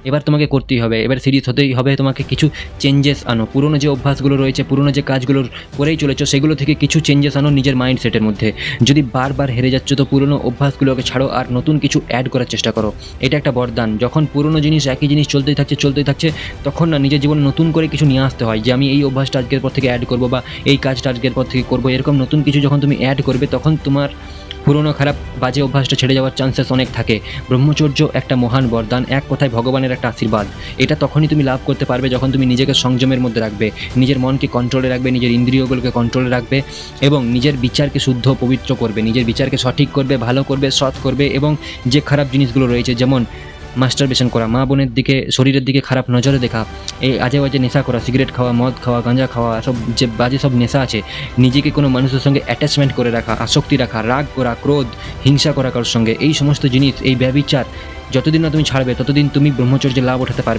এবার তোমাকে করতেই হবে, এবার সিরিয়াস হতেই হবে, তোমাকে কিছু চেঞ্জেস আনো। পুরনো যে অভ্যাসগুলো রয়েছে, পুরনো যে কাজগুলো করেই চলেছো, সেগুলো থেকে কিছু চেঞ্জেস আনো নিজের মাইন্ডসেটের মধ্যে। যদি বারবার হেরে যাচ্ছ তো পুরনো অভ্যাসগুলোকে ছাড়ো আর নতুন কিছু অ্যাড করার চেষ্টা করো। এটা একটা বরদান। যখন পুরনো জিনিস, একই জিনিস চলতেই থাকছে, তখন না নিজের জীবনে নতুন করে কিছু নিয়ে আসতে হয়, যে আমি এই অভ্যাসটা আজকের পর থেকে অ্যাড করবো বা এই কাজটা আজকের পর থেকে করবো। এরকম নতুন কিছু যখন তুমি অ্যাড করবে, তখন তোমার পুরনো খারাপ বাজে অভ্যাসটা ছেড়ে যাওয়ার চান্সেস অনেক থাকে। ব্রহ্মচর্য একটা মহান বরদান, এক কথায় ভগবানের একটা আশীর্বাদ। এটা তখনই তুমি লাভ করতে পারবে যখন তুমি নিজেকে সংযমের মধ্যে রাখবে, নিজের মনকে কন্ট্রোলে রাখবে, নিজের ইন্দ্রিয়গুলোকে কন্ট্রোলে রাখবে এবং নিজের বিচারকে শুদ্ধ পবিত্র করবে, নিজের বিচারকে সঠিক করবে, ভালো করবে, সৎ করবে। এবং যে খারাপ জিনিসগুলো রয়েছে, যেমন মাস্টারবেশন করা, মা বোনের দিকে, শরীরের দিকে খারাপ নজরে দেখা, এই আজে বাজে নেশা করা, সিগারেট খাওয়া, মদ খাওয়া, গাঁজা খাওয়া, সব যে বাজে সব নেশা আছে, নিজেকে কোনো মানুষের সঙ্গে অ্যাটাচমেন্ট করে রাখা, আসক্তি রাখা, রাগ করা, ক্রোধ, হিংসা করা কারোর সঙ্গে, এই সমস্ত জিনিস, এই ব্যভিচার যতদিন না তুমি ছাড়বে ততদিন তুমি ব্রহ্মচর্যের লাভ ওঠাতে পারবে।